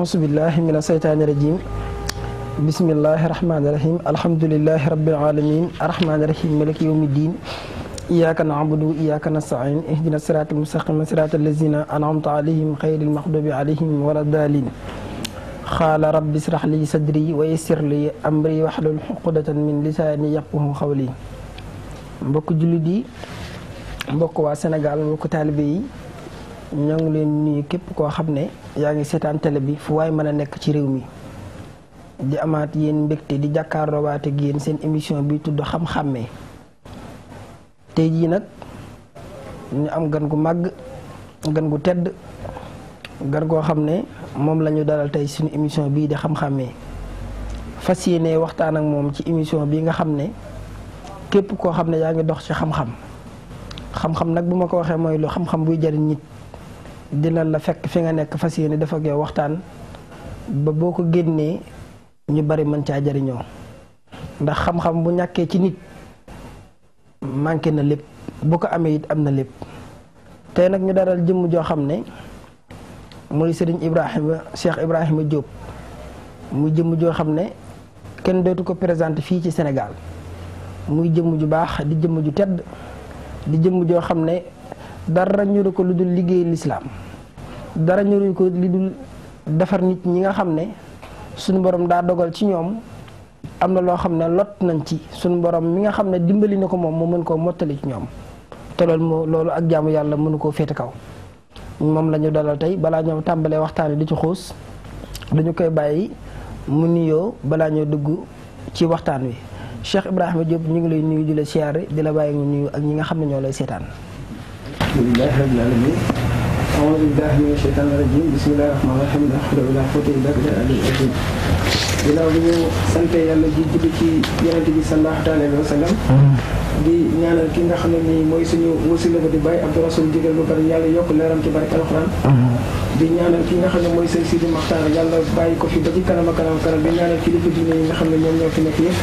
أعوذ بالله من الشيطان الرجيم بسم الله الرحمن الرحيم الحمد لله رب العالمين الرحمن الرحيم مالك يوم الدين إياك نعبد وإياك نستعين اهدنا الصراط المستقيم صراط الذين أنعمت عليهم غير المغضوب عليهم ولا الضالين قال رب اشرح لي صدري ويسر لي أمري واحلل عقدة من لساني يفقهوا قولي mbokk jullit yi mbokk waa Sénégal mbokk taalibe yi ñoo ngi leen nuyu képp koo xam ne yaa ngi seetaan télé bi fu waay mën a nekk ci réew mi di amaat yéen mbégte di jàkkaarloo waate ak yéen seen émission bi tudd xam-xàmmee tey jii nag ñu am gan gu màgg gan gu tedd gan goo xam ne moom la ñu dalal tey suñu émission bii di xam-xàmmee fas yéene waxtaan ak moom ci émission bi nga xam ne képp koo xam ne yaa ngi dox ci xam-xam nag bu ma ko waxee mooy lu xam-xam buy jariñ nit dina la fekk fi nga nekk fas yéene dafa ak yow waxtaan ba boo ko génnee ñu bari mën caa jariñoo ndax xam-xam bu ñàkkee ci nit manqué na lépp bu ko amee it am na lépp tey nag ñu daral jëmm joo xam ne muy Serigne Cheikh Ibrahima Diop muy jëmm joo xam ne kenn dootu ko présenté fii ci Sénégal muy jëmm ju baax di jëmm ju tedd di jëmm joo xam ne dara ñuru ko lu dul liggéey lislaam dara ñuru ko lu dul defar nit ñi nga xam ne suñu borom daa dogal ci ñoom am na loo xam ne lot nañ ci suñu borom mi nga xam ne dimbali na ko moom mu mën koo mottali ci ñoom te loolu ak jaamu yàlla mënu koo féete kaw moom la ñu dalal tey balaa ñoo tàmbalee waxtaan di ci xuus dañu koy bàyyi mu nuyoo balaa ñoo dugg ci waxtaan wi Cheikh Ibrahima Diop ñu ngi lay nuyu di la siyaare di la bàyyi nga nuyu ak ñi nga xam ne ñoo lay seetaan. alhamdulilah rabbil alamin a'uuzu billahi mina shaytaani rajim bismillahi rahmaani rahim la hawla wala quwwata illa billahi ginnaaw bi ñu sante yàlla ji julli ci yonent bi sallallahu alayhi wa sallam di ñaanal ki nga xam ne nii mooy suñu wasila ba di bàyyi Abdou Rasoul digal ba pare yàlla yokk leeram ci barke alxuraan di ñaanal ki nga xam ne mooy sëñ Sidi Maxtaar yàlla bàyyi ko fi ba ci kanam di ñaanal kilifa diine yi nga xam ne ñoom ñoo fi nekk yëpp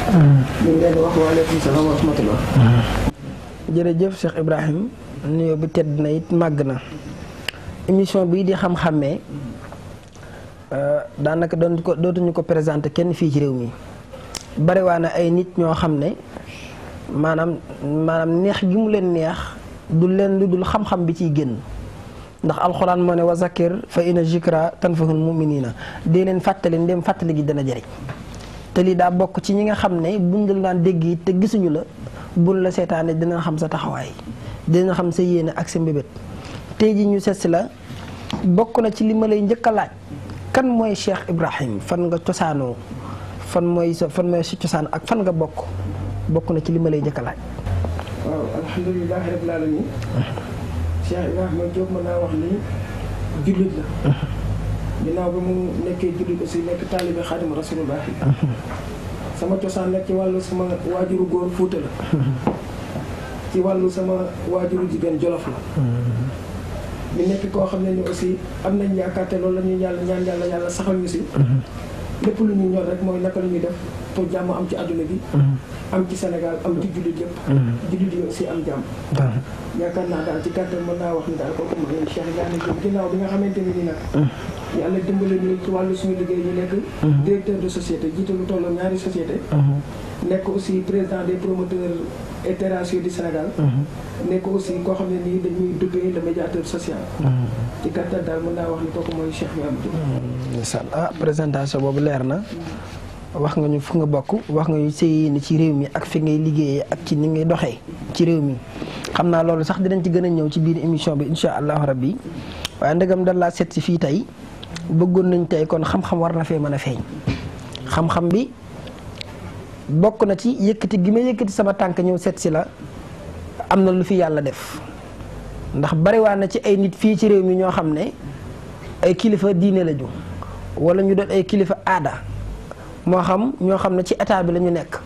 ñu ngi leen di wax waaleykum salaam wa rahmatullah. jërëjëf Cheikh Ibrahima nuyoo bi tedd na it màgg na émission bii di xam-xàmmee daanaka dootuñu ko présenté kenn fii ci réew mi bariwaa na ay nit ñoo xam ne maanaam neex gi mu leen neex du leen lu dul xam-xam bi ciy génn ndax alxuraan moo ne wa zakir fa inna zikra tanfahul muminina dee leen fàttali ndem fàttali gi dana jëriñ te lii daa bokk ci ñi nga xam ne buñ la daan dégg it te gisuñu la buñ la seetaane dina xam sa taxawaay dina xam sa yéene ak sa mbébét tey ji ñu seet si la bokk na ci li ma lay njëkk a laaj kan mooy Cheikh Ibrahima fan nga cosaanoo fan mooy sa cosaan ak fan nga bokk na ci li ma lay njëkk a laaj. waaw alhamdulilah rabbil alamin Cheikh Ibrahima Diop mën naa wax ni jullit la. ginnaaw bi mu nekkee jullit aussi nekk taalibe Xaadimu Rasulullah. sama cosaan nag ci wàllu sama waajuru góor Fuuta la. ci wàllu sama waajuru jigéen Jolof la. ñu nekk koo xam ne ni aussi am nañ yaakaar te loolu la ñuy ñaan yàlla saxal ñu si. lépp lu ñu ñor rek mooy naka la ñuy def pour jàmm am ci àdduna bi. am ci Sénégal am ci jullit yëpp. jullit yi aussi am jàmm. yaakaar naa daal ci gàttal mën naa wax ni daal kooku mooy Cheikh Ibrahima Diop ginnaaw bi nga xamante ni nag. yàlla dimbale ñu ci wàllu suñu liggéey ñu nekk. directeur de société jiite lu toll ñaari société. nekk aussi président des promoteurs et terrassiers du Sénégal. nekk aussi koo xam ne nii dañuy duppee le médiateur social. ci gàttal daal mën naa wax ni kooku mooy Cheikh Ibrahima Diop. présentation boobu leer na wax nga ñu fu nga bokk wax nga ñu sëy ni ci réew mi ak fi ngay liggéeyee ak ci ni ngay doxee ci réew mi xam naa loolu sax dinañ ci gën a ñëw ci biir émission bi insha allahu rabbi waaye ndegam dal laa seet si fii tey bëggoon nañ tey kon xam-xam war na fee mën a feeñ xam-xam bi bokk na ci yëkkati gi ma yëkkati sama tànk ñëw seet si la am na lu fi yàlla def ndax bariwaa na ci ay nit fii ci réew mi ñoo xam ne ay kilifa diine la ñu wala ñu doon ay kilifa aada moo xam ñoo xam ne ci état bi la ñu nekk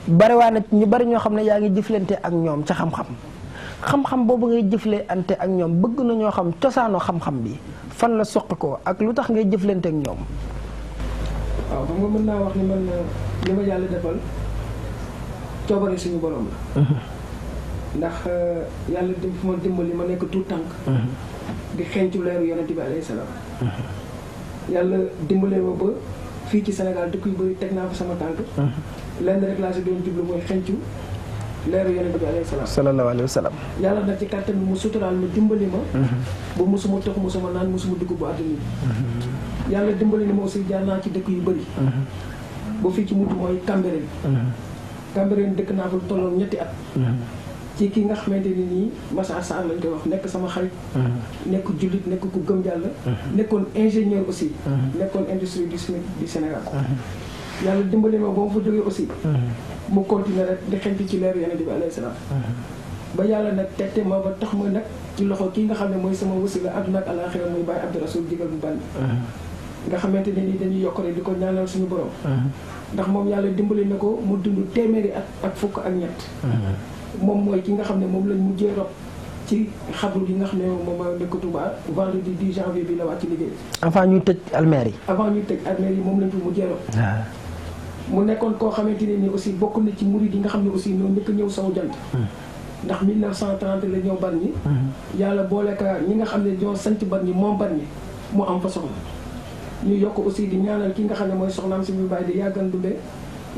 bariwaa na ñu bari ñoo xam ne yaa ngi jëflante ak ñoom ca xam-xam boobu ngay jëflante ak ñoom bëgg na ñoo xam cosaanu xam-xam bi fan la soqi ko ak lu tax ngay jëflante ak ñoom. waaw xam nga mën naa wax ni man li ma yàlla defal coobare suñu borom la. ndax yàlla dimbali ma nekk tout tànk di xeeñtu leeru yonent bi alayhi salaam yàlla dimbalee ma ba fii ci Sénégal dëkk yu bëri teg naa fa sama tànk. lenn rek laa si doon jublu mooy xencu leeru yonent bi alayhi salaam. sallallahu alayhi wa sallam. yàlla nag ci kàttan bi mu suturaal ma dimbali ma. ba mosuma tox mosuma naan mosuma dugg bu àdduna bi. yàlla dimbali na ma aussi jaar naa ci dëkk yu bëri. ba fii ci mujj mooy Cambérène. Cambérène dëkk naa fa lu tolloon ñetti at. ci ki nga xamante ni nii Massa Sarr lañ koy wax nekk sama xarit. nekk jullit nekk ku gëm yàlla. nekkoon ingénieur aussi. nekkoon industrie du Sénégal. yàlla dimbali ma ba ma fa jógee aussi. mu continuer rek di xentu ci leeru yonent bi alayhi salaam. ba yàlla nag tegte ma ba tax ma nag ci loxo kii nga xam ne mooy sama wasila àdduna ak alaaxira muy Baye Abdou Rassoul Jigal bu Bandi. nga xamante ne ni dañuy yokk rek di ko ñaanal suñu borom. ndax moom yàlla dimbali na ko mu dund téeméeri at ak fukk ak ñett. moom mooy ki nga xam ne moom lañ mujjee rob ci xabru gi nga xam ne moom mooy nekk Touba vendredi 10 janvier bi la wàcc liggéey. avant ñuy tëj almeer yi. avant ñuy tëj almeer yi moom lañ fi mujjee rob. mu nekkoon koo xamante ne ni aussi bokk na ci murid yi nga xam ne aussi ñoo njëkk a ñëw saw jant. ndax 1930 la ñëw Bargny. yàlla boole ka ñi nga xam ne ñoo sanc Bargny moom Bargny mu am fa soxla. ñu yokk aussi di ñaanal ki nga xam ne mooy soxnaam si muy bàyyi di yàggal dundee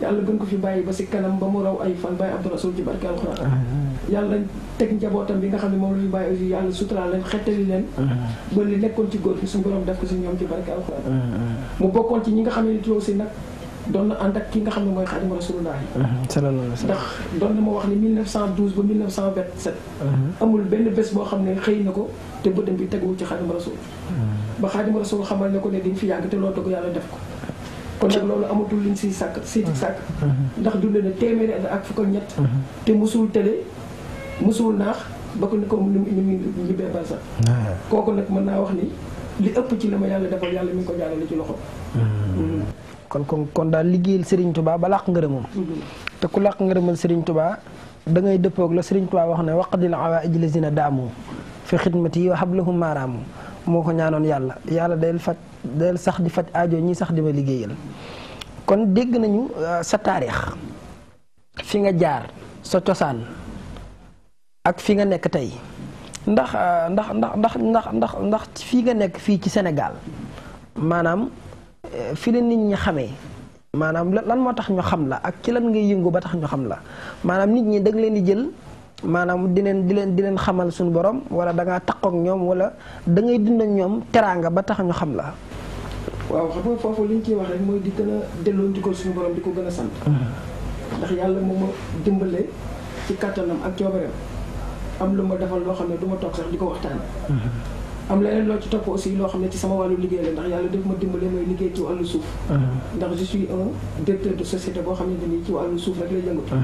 yàlla gën ko fi bàyyi ba si kanam ba mu raw ay fan Baye Abdou Rassoul ci barke alxuraan. yàlla teg njabootam bi nga xam ne moom la ñu bàyyi aussi yàlla suturaal leen xettali leen. ba li nekkoon ci góor gi suñu borom def ko si ñoom ci barke alxuraan. mu bokkoon ci ñi nga xam ne nit aussi nag doon na ànd ak ki nga xam ne mooy Xaadimu Rasuulullaah. ndax doon na ma wax ni 1912 ba 1927. amul benn bés boo xam ne xëy na ko te bëtam bi teguwul ci Xaadimu Rasuul. ba Xaadimu Rasuul xamal ne ko ne dañ fi yàgg te loolu da ko yàlla def ko. kon nag loolu amatul liñ siy sàkk ndax dund na téeméeri at ak fukk ak ñett. te musul télé musul naax ba ko ni ko ni mu ñibbee barsa. kooku nag mën naa wax ni li ëpp ci la ma yàlla defal yàlla mi ngi ko jaarale ci loxo. kon daal liggéeyal Serigne Touba ba làq ngërëmam. te ku làq ngërëmal Serigne Touba da ngay dëppoog la Serigne Touba wax ne waqdil awaa'ij lazina daamu fi xidmati wa hablahum maaraamu moo ko ñaanoon yàlla del sax di faj aajo ñi sax di ma liggéeyal. kon dégg nañu sa taarix fi nga jaar sa cosaan ak fi nga nekk tey ndax fii nga nekk fii ci Sénégal maanaam fi la nit ñi xamee maanaam lan moo tax ñu xam la ak ci lan ngay yëngu ba tax ñu xam la maanaam nit ñi da nga leen di jël maanaam di leen xamal suñu borom wala da ngaa takkook ñoom wala da ngay dund ak ñoom teraanga ba tax ñu xam la. waaw xam nga foofu li ñu ciy wax rek mooy di gën a delloo njukkal suñu borom di ko gën a sant. ndax yàlla moo ma dimbale ci kattanam ak coobareem am lu ma defal loo xam ne du ma toog sax di ko waxtaan. am leneen loo ci topp aussi loo xam ne ci sama wàllu liggéey la ndax yàlla def ma dimbale mooy liggéey ci wàllu suuf. ndax je suis un directeur de société boo xam ne nii ci wàllu suuf rek lay yëngatu.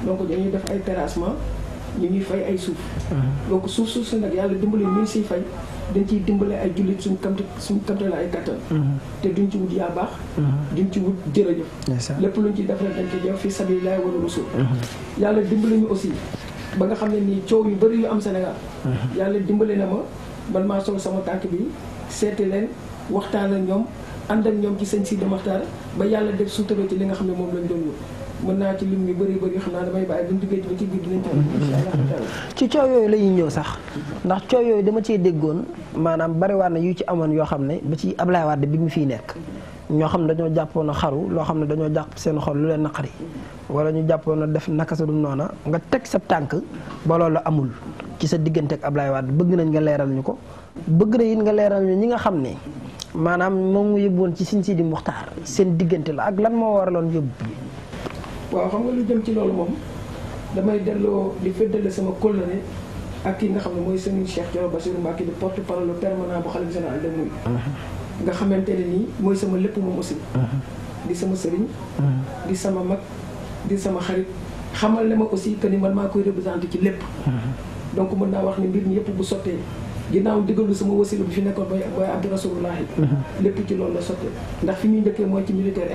donc dañuy def ay terrassement ñu ñuy fay ay suuf. donc suuf si nag yàlla dimbale ñu siy fay dañ ciy dimbale ay jullit suñ kamte la ay kattan. te duñ ci wut yaa baax. duñ ci wut jërëjëf. lépp luñ ciy def rek dañ koy def fii sabilillahi wa rasul. yàlla dimbale ñu aussi ba nga xam ne nii coow yu bëri yu am Sénégal. yàlla dimbale na ma. man maa sol sama tànk bi seeti leen waxtaan ak ñoom ànd ak ñoom ci sëñ Sidi Maxtaar ba yàlla def sutura ci li nga xam ne moom lañ doon wut mën naa ci lim yu bëri xam naa damay bàyyi buñ duggee ba ci biir dinañ ci incha allah. ci coow yooyu la ñuy ñëw sax ndax coow yooyu dama cee déggoon maanaam bariwaat na yu ci amoon yoo xam ne ba ci Ablaye Wade bi mu fiy nekk ñoo xam ne dañoo jàppoon a xaru loo xam ne dañoo jàpp seen xol lu leen naqari wala ñu jàppoon a def naka sa du noona nga teg sa tànk ba loolu amul ci sa diggante ak Ablaye Wade bëgg nañ nga leeral ñu ko bëgg na it nga leeral ñu ñi nga xam ne maanaam moom mu yóbbuwoon ci Sëñ Sidi Muxtaar seen diggante la ak lan moo waraloon yóbbu. waaw xam nga lu jëm ci loolu moom damay delloo di feddale sama kóllëre ak ki nga xam ne mooy sëñ Cheikh Thioro Bassirou Mbacké di porte parole permanent bu xalifa général des mourides nga xamante ne nii mooy sama lépp moom aussi. di sama sëriñ. di sama mag di sama xarit xamal ne ma aussi que ni man maa koy représenté ci lépp. donc mën naa wax ne mbir mi yëpp bu sottee ginnaaw digalu sama wasila bi fi nekkoon booy Abdou Rasulullahi lépp ci loolu la sottee ndax fi ñuy njëkkee mooy ci militaire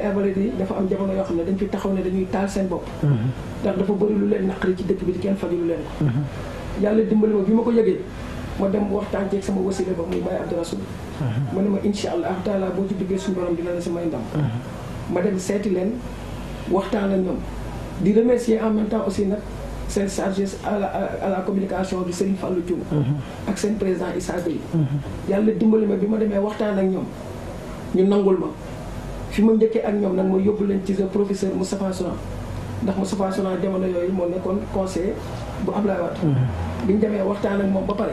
invalide yi dafa am jamono yoo xam ne dañ fi taxaw ne dañuy taal seen bopp ndax dafa bëri lu leen naqari ci dëkk bi di kenn faju lu leen ko yàlla dimbali ma bi ma ko yëgee ma dem waxtaan ceeg sama wasila ba muy Baye Abdou Rasoul ma ne ma insha allah taala boo ci duggee suñu borom dina la si may ndam ma dem seeti leen waxtaan ak ñoom di remercier en même temps aussi nag seen chargé à la communication bi Serigne Fallou Dioum ak seen président Issa Gueye yàlla dimbali ma bi ma demee waxtaan ak ñoom ñu nangul ma fi ma njëkkee ak ñoom nag ma yóbbu leen ci professeur Moustapha Souran ndax Moustapha Souran jamono yooyu moo nekkoon conseiller bu Ablaye Wade bi ñu demee waxtaan ak moom ba pare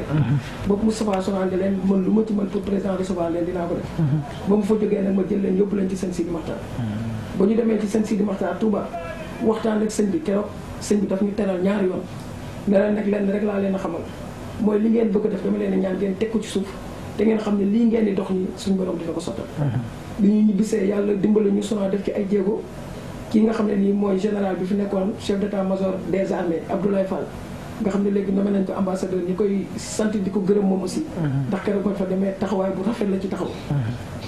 boobu Moustapha Souran di leen mën lu ma ci mën pour président recevoir leen dinaa ko def ba mu fa jógee nag ma jël leen yóbbu leen ci sëñ Sidi Maxtaar ba ñu demee ci sëñ Sidi Maxtaar Touba waxtaan ak sëñ bi keroog sëñ bi daf ñu teral ñaari yoon ne leen nag lenn rek laa leen a xamal mooy li ngeen bëgg a def dama leen a ñaan ngeen teg ko ci suuf te ngeen xam ne lii ngeen di dox nii suñu borom dina ko sottal bi ñu ñibbisee yàlla dimbali ñu Souran def ci ay jéego kii nga xam ne nii mooy général bi fi nekkoon chef d'état-major des armées Abdoulaye Fall nga xam ne léegi nommé nañ ko ambassadeur ñi koy sant di ko gërëm moom aussi ndax keroog bañ fa demee taxawaay bu rafet la ci taxaw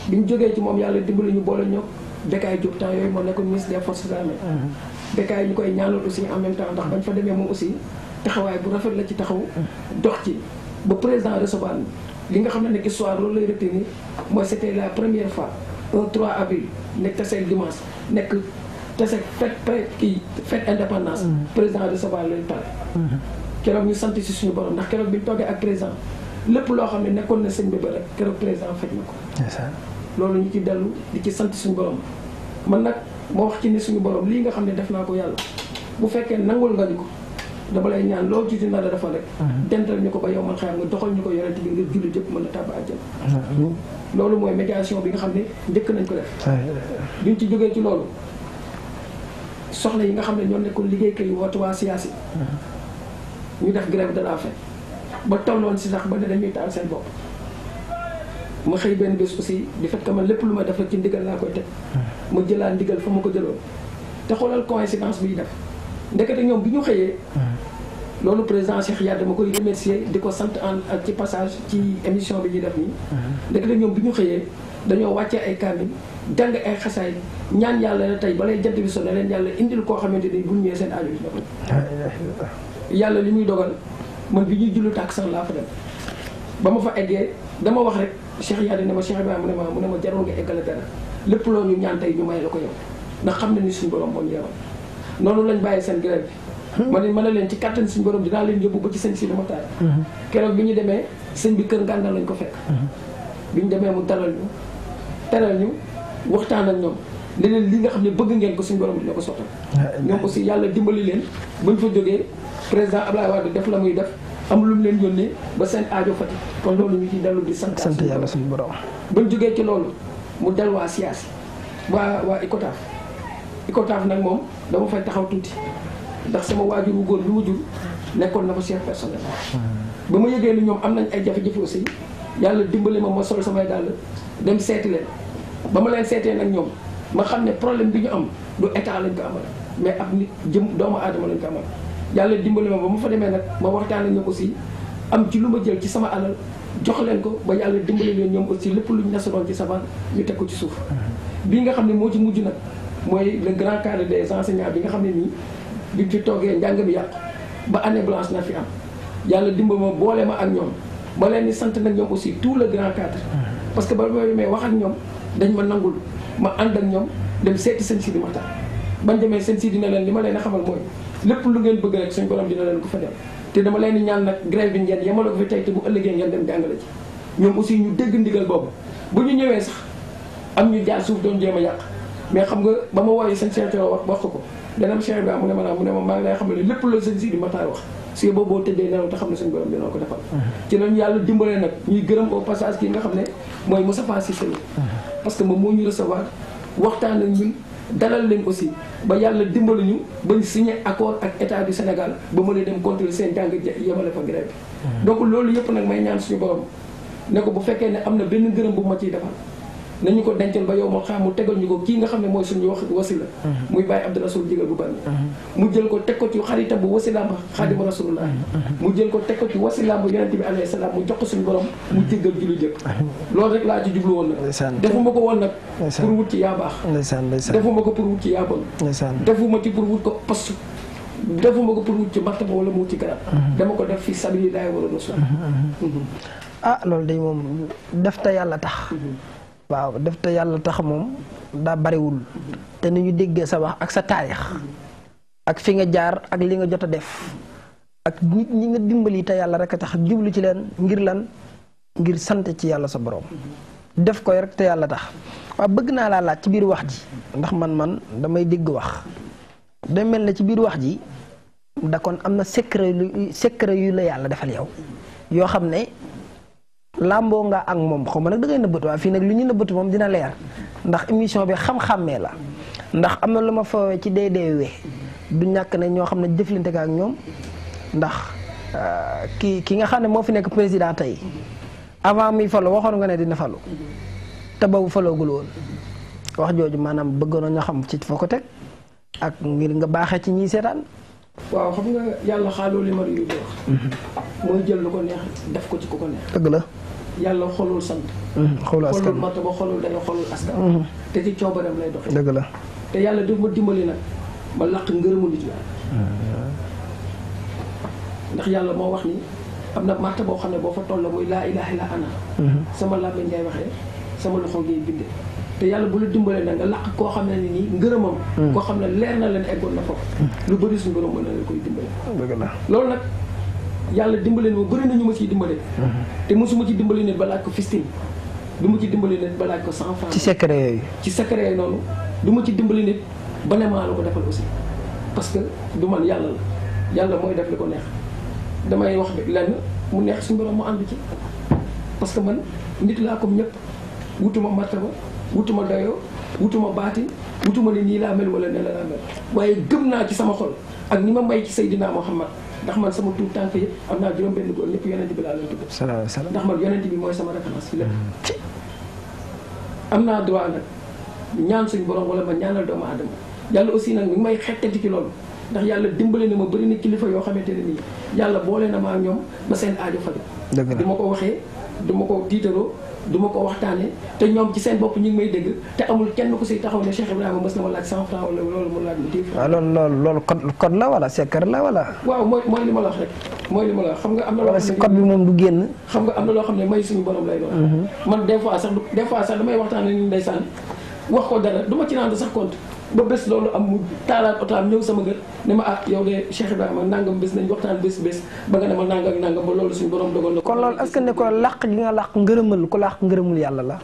bi ñu jógee ci moom yàlla dimbali ñu boole ñoo Bécaye Diop temps yooyu moo nekkoon ministre des forces armées Bécaye ñu koy ñaanal aussi en même temps ndax bañ fa demee moom aussi taxawaay bu rafet la ci taxaw dox ci ba président recevoir li nga xam ne nag histoire loolu lay retenir mooy c'était la première fois un 3 avril nekk taseel dimanche nekk taseel fête indépendance président recevoir leen pare keroog ñu sant si suñu borom ndax keroog bi ñu toogee ak président lépp loo xam ne nekkoon na sëñ bi ba rek keroog président faj na ko loolu ñu ci dellu di ci sant suñu borom man nag moo wax ci ni suñu borom lii nga xam ne def naa ko yàlla bu fekkee nangul nga ñu ko dama lay ñaan loolu ci dina la defal rek dental ñu ko ba yow man xam nga doxal ñu ko yorenti bi ngir julli jëpp mën a tàbb àjjana loolu mooy médiation bi nga xam ne njëkk nañ ko def duñ ci jógee ci loolu soxla yi nga xam ne ñoo nekkoon liggéeykat yi woote waa siyaasi ñu def grève de la faim ba tolloon si sax ba ne dañuy taal seen bopp ma xëy benn bés aussi di fait que man lépp lu ma def rek ci ndigal laa koy teg ma jëlaat ndigal fa ma ko jëloon te xoolal coïncidence biy def ndekete ñoom bi ñu xëyee loolu président Cheikh Yade dama koy remercier di ko sant ci passage ci émission bi ñuy def nii ndekete ñoom bi ñu xëyee dañoo wàccee ay kaamil jàng ay xasaay ñaan yàlla ne tey balay jant bi so ne leen yàlla indil koo xamante ni bu ñu ñëwee seen aajo yi ko yàlla li muy dogal man bi ñuy jullu tàkk sax laa fa dem ba ma fa eggee dama wax rek Cheikh Yade ne ma Cheikh Ibrahima mu ne ma jarul nga eggale dara lépp loo ñu ñaan tey ñu may la ko yow ndax xam ne ni suñu borom moo ñu yeewal noonu lañ bàyyi seen grève bi ma ne leen ci kàttan suñu borom dinaa leen yóbbu ba ci sëñ Sidi Maxtaar keroog bi ñu demee sëñ bi kër ngàndal lañ ko fekk bi ñu demee mu dalal ñu teral ñu waxtaan ak ñoom ne leen li nga xam ne bëgg ngeen ko suñu borom dina ko sottal ñoom aussi yàlla dimbali leen bañ fa jógee président Abdoulaye Wade def la muy def am lu mu leen yónnee ba seen aajo fati kon loolu ñu ciy dellu di sant yàlla suñu borom bañ jógee ci loolu mu del waa siyaasi waa Icotaf nag moom dama fay taxaw tuuti ndax sama waajur wu góor bi mu jur nekkoon na fa chef personnel ba ma yëgee ni ñoom am nañ ay jafe-jafe aussi yàlla dimbali ma sol samay dàll dem seeti leen ba ma leen seetee nag ñoom ma xam ne problème bi ñu am du état lañ ko amal mais ab nit doomu aadama lañ ko amal yàlla dimbali ma ba ma fa demee nag ma waxtaan ak ñoom aussi am ci lu ma jël ci sama alal jox leen ko ba yàlla dimbali leen ñoom aussi lépp luñ nasaroon ci saban ñu teg ko ci suuf bii nga xam ne moo ci mujj nag mooy le grand cadre des enseignants bi nga xam ne nii bi fi toogee njàng mi yàqu ba année blanche na fi am yàlla dimbali ma boole ma ak ñoom ma leen di sant nag ñoom aussi tout le grand cadre parce que ba ma demee wax ak ñoom dañ ma nangul ma ànd ak ñoom dem seeti sëñ Sidi Maxtaar bañ demee sëñ Sidi dina leen li ma leen a xamal mooy lépp lu ngeen bëgg rek suñ borom dina leen ko fa dem te dama leen di ñaan nag grève bi ngeen yemale ko fi tey te bu ëllëgee ngeen dem jàngale ci ñoom aussi ñu dégg ndigal boobu bu ñu ñëwee sax am ñu jaar suuf doon jéem a yàq mais xam nga ba ma wooyee sëñ Cheikh wax ko dana ma Cheikh Ibrahima mu ne ma maa ngi lay xamal ne lépp la sëñ Sidi Maxtaar wax si boobu boo tëddee nelaw te xam ne suñ borom dina ko defal ci lañu yàlla dimbalee nag ñuy gërëm au passage kii nga xam ne mooy Moustapha Cissé parce que moom moo ñu recevoir waxtaan ak ñun dalal leen aussi ba yàlla dimbali ñu ba ñu signé accord ak état du Sénégal ba mën a dem contrôler seen jàng yemale fa grève bi donc loolu yëpp nag may ñaan suñu borom ne ko bu fekkee ne am na benn gërëm bu ma ciy defal nañu ko dencal ba yow moo xam mu tegal ñu ko kii nga xam ne mooy suñu wasila muy bàyyi Abdou Rasoul jigal bu bari mu jël ko teg ko ci xaritam bu wasilaam Xaadimu Rasulullah mu jël ko teg ko ci wasilaam bu yonente bi alayhi salaam mu jox ko suñu borom mu jéggal julli jëpp loolu rek laa ci jublu woon nag defuma ko woon nag pour wut ci yaa baax defuma ko pour wut ci yaa bon defuma ci pour wut ko poste defuma ko pour wut ci martaba wala mu wut ci garab dama ko def fi sabilillahi wa rasul loolu day moom def te yàlla tax waaw def te yàlla tax moom daa bariwul te ni ñu déggee sa wax ak sa taarix ak fi nga jaar ak li nga jot a def ak nit ñi nga dimbali te yàlla rek a tax jublu ci leen ngir lan ngir sant ci yàlla sa borom def ko rek te yàlla tax waaw bëgg naa laa laaj ci biir wax ji ndax man damay dégg wax day mel ne ci biir wax ji da kon am na secret yu la yàlla defal yow yoo xam ne làmboo nga ak moom xaw ma nag da ngay nëbbatu waaye fii nag lu ñu nëbbatu moom dina leer ndax émission bi xam-xammee la ndax am na lu ma foowee ci DDW du ñàkk ne ñoo xam ne jëflante ak ñoom ndax ki nga xam ne moo fi nekk président tey avant muy falu waxoon nga ne dina falu te boobu faloogul woon wax jooju maanaam bëggoon na xam ci foo ko teg ak ngir nga baaxee ci ñiy seetaan. waaw xam nga yàlla xaaloo li ma yu wax mooy jël lu ko neex def ko ci ku ko neex. dëgg la. yàlla xolul sant. xolul askan xolul mata ba xolul dañoo xolul askan. te ci coobareem lay doxee. dëgg la. te yàlla daf ma dimbali nag ma laq ngërëmu nit la. ndax yàlla moo wax ni am na màtt boo xam ne boo fa toll muy laa ilaaha illa ana. sama làmmiñ ngay waxee sama loxo ngay bindee. te yàlla bu la dimbalee nag nga laq koo xam ne nii ngërëmam. koo xam ne leer na leen eggoon na foofu. lu bëri suñu borom mën na leen koy dimbale. dëgg la loolu nag yàlla dimbale ma bëri na ñu ma ciy dimbale. te mosuma ci dimbali nit ba laaj ko fistine du ma ci dimbali nit ba laaj ko 100 francs. ci secret yooyu. ci secret yooyu noonu du ma ci dimbali nit ba ne maa la ko defal aussi parce que du man yàlla la yàlla mooy def li ko neex damay wax lenn mu neex suñu borom mu ànd ci parce que man nit laa comme ñëpp wutuma martaba wutuma dayoo wutuma baati wutuma ne nii laa mel wala ne la laa mel waaye gëm naa ci sama xol ak ni ma may ci Seydina Muhammad ndax man sama tuut tànk yëpp am naa juróom-benn góor ñëpp yonent bi laa leen tudd. salaam salaam ndax man yonent bi mooy sama référence fi lépp. am naa droit nag ñaan suñu borom wala ma ñaanal doomu aadama yàlla aussi nag mi ngi may xettati ci loolu ndax yàlla dimbale na ma bëri na kilifa yoo xamante ne nii yàlla boole na ma ak ñoom ba seen aajo faju. dëgg la du ma ko waxee du ma ko tiitaroo du ma ko waxtaanee te ñoom ci seen bopp ñu ngi may dégg te amul kenn ku si taxaw ne Cheikh Ibrahima mës na ma laaj 100 francs wala loolu mu laaj ma 10 francs. waaw loolu code la wala secret la wala. waaw mooy li ma la wax rek mooy li ma la wax xam nga am na loo xam ne code bi moom du génn. xam nga am na loo xam ne may suñu borom lay doon. man des fois sax damay waxtaan ak ñu ndeysaan wax ko dara du ma ci naan sax compte ba bés loolu am mu taalaat otaam ñëw sama kër ne ma yow de Cheikh Ibrahima nangam bés nañ waxtaan bés ba nga ne ma nangam ak nangam ba loolu suñu borom dogal na ko. kon loolu est-ce que ne ko làq gi nga làq ngërëmal ko làq ngërëmul yàlla la.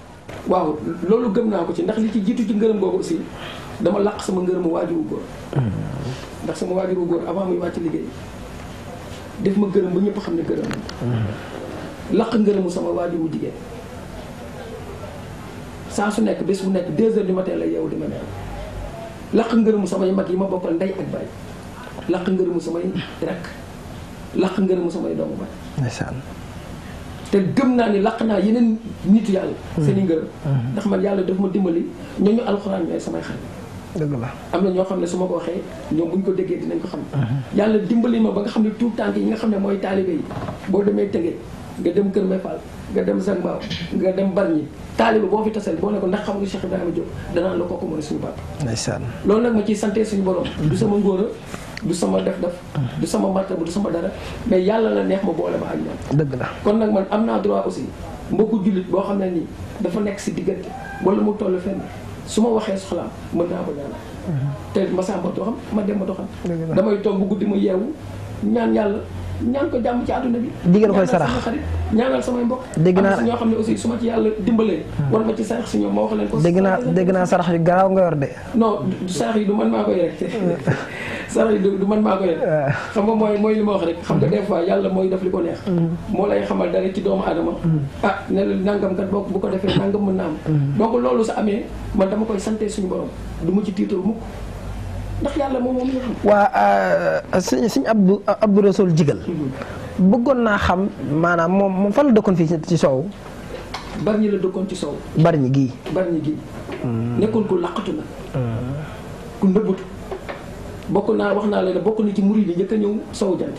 waaw loolu gëm naa ko ci ndax li ci jiitu ci ngërëm boobu aussi dama làq sama ngërëmu waajuru góor. ndax sama waajuru góor avant muy wàcc liggéey def ma gërëm ba ñëpp xam ne gërëm làq ngërëmu sama waajuru jigéen saa su nekk bés bu nekk 2 heures du matin la yeewu di ma neel làq ngërëmu samay mag yi ma bokkal ndey ak baay làq ngërëmu samay rakk làq ngërëmu samay doomu baay. ndeysaan. te gëm naa ni làq naa yeneen nitu yàlla. seen i ngërëm. ndax man yàlla daf ma dimbali ñooñu alxuraan ñooy samay xarit. dëgg la. am na ñoo xam ne su ma ko waxee ñoom bu ñu ko déggee dinañ ko xam. yàlla dimbali ma ba nga xam ne tout tànk yi nga xam ne mooy taalibe yi boo demee Tëngéej nga dem Kër May Fall nga dem Zangbaaw nga dem Bargny taalibe boo fi tasal boo ne ko ndax xam nga Cheikh Ibrahima Diop danaan la kooku mooy suñu papa. ndeysaan. loolu nag ma ciy sante suñu borom. du sama ngóora du sama def-def. du sama martaba du sama dara mais yàlla la neex ma boole ma ak ñoom. dëgg la. kon nag man am naa droit aussi mbokku jullit boo xam ne nii dafa nekk si diggante wala mu toll fenn su ma waxee soxlaam mën naa ko ñaanal. te ma sàmba doo xam ma dem ma doo xam. damay toog bu guddi ma yeewu ñaan yàlla ñaan ko jàmm ci àdduna bi. diggante koy sarax ñaanal sama xarit ñaanal samay mbokk. dégg naa am na ñoo xam ne aussi su ma ci yàlla dimbalee. war ma ci sarax si ñoom ma wax leen ko. dégg naa sarax yu garaaw nga yor de. non sarax yi du man maa koy rek sarax yi du man maa koy rek. xam nga mooy li ma wax rek. xam nga des fois yàlla mooy def li ko neex. moo lay xamal dara ci doomu aadama. ne la nangam kat boo bu ko defee nangam mën na am. donc loolu sa amee man dama koy sante suñu borom du ma ci tiital mukk ndax yàlla moom la xam. waa sëñ Abdou Rassoul Jigal. bëggoon naa xam maanaam moom fan la dëkkoon fii ci soow. Bargny la dëkkoon ci soow. Bargny gii. Bargny gii. nekkoon ku laqatu na. ku nëbbatu. bokk naa wax naa la ne bokk na ci murid yi njëkk a ñëw sowu jant.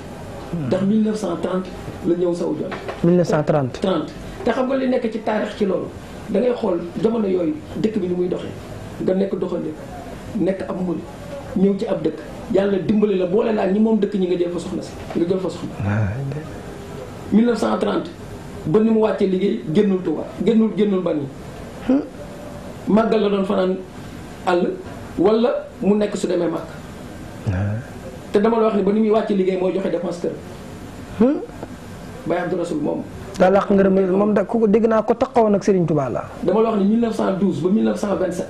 ndax 1930 la ñëw sowu jant. 1930. 30 te xam nga li nekk ci taarix ci loolu da ngay xool jamono yooyu dëkk bi ni muy doxee nga nekk doxandéem nekk ab murid ñëw ci ab dëkk yàlla dimbali la boole laa ñi moom dëkk ñi nga jël fa soxna si nga jël fa soxna. 1930 ba ni mu wàccee liggéey génnul Touba génnul Bargny. màggal la doon fanaan àll wala mu nekk su demee màgg. te dama la wax ni ba ni muy wàcc liggéey mooy joxe dépense kër. Baye Abdou Rasoul moom. daa laq ngërëm moom da ku dégg naa ko taxawoon ak Serigne Touba la. dama la wax ni 1912 ba 1927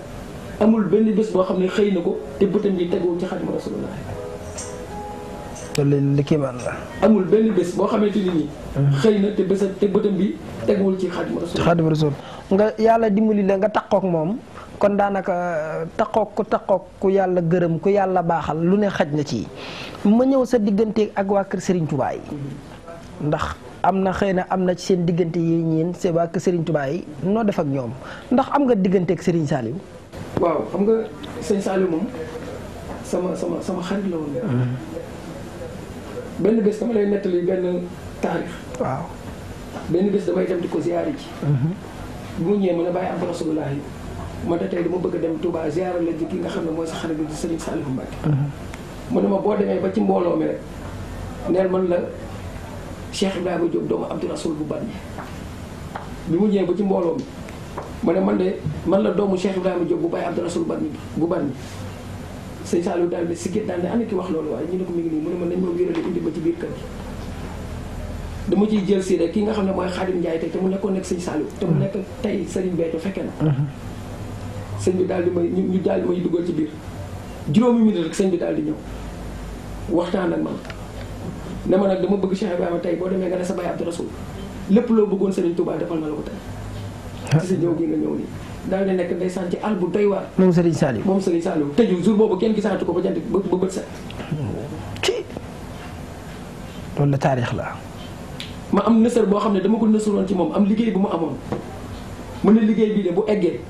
amul benn bés boo xam ne xëy na ko te bëtam yi teguwul ci Xaadimu Rasulullah. loolu li kéemaan la. amul benn bés boo xamante ni nii. xëy na te bëtam bi teguwul ci Xaadimu Rasul. ci Xaadimu Rasul nga yàlla dimbali la nga taxaw ak moom kon daanaka taxaw ku yàlla gërëm ku yàlla baaxal lu ne xaj na ci. ma ñëw sa diggante ak waa kër Serigne Touba yi. ndax am na xëy na am na ci seen diggante yi ñeen c'est waa kër Serigne Touba yi noo def ak ñoom ndax am nga diggante ak Serigne Saliou. waaw xam nga sëñ Saliou moom sama xarit la woon. benn bés dama lay nettali benn taarix. waaw benn bés damay dem di ko ziyaari ji. bu mu ñëwee mu ne Baye Abdou Rasoulullah man de tey dama bëgg a dem Touba ziyaara la ji ki nga xam ne mooy sa xarit bi di Serigne Saliou Mbacké. mu ne ma boo demee ba ci mbooloo mi rek neel man la Cheikh Ibrahima Diop doomu Abdou Rasoul bu Bargny. bi mu ñëwee ba ci mbooloo mi mu ne man la doomu Cheikh Ibrahima Diop bu Baye Abdou Rasoul bu Bargny. sëñ Saliou daal di sigget daal ne ana ki wax loolu waaye ñu ne ko mi ngi nii mu ne ma nañ ma wéerale indi ba ci biir kër gi. dama ciy jël si rek ki nga xam ne mooy Khadim Ndiaye tey te mu nekkoon nekk sëñ Saliou te mu nekk tey Serigne Béthio fekke na. sëñ bi daal di may ñu daal di may dugal ci biir juróomi minute rek sëñ bi daal di ñëw waxtaan ak man ne ma nag dama bëgg Cheikh Ibrahima tey boo demee nga ne sa Baye Abdou Rasoul lépp loo bëggoon Serigne Touba defal na la ko tey. ci sa ñëw gi nga ñëw nii. daal di nekk ndeysaan ci àll bu doy waar. moom Serigne Saliou. moom Serigne Saliou tëju jour boobu kenn gisaatu ko ba jant ba bët set. ci loolu la taarix la. ma am nësër boo xam ne dama ko nësaroon ci moom am liggéey bu ma amoon mu ne liggéey bii de bu eggee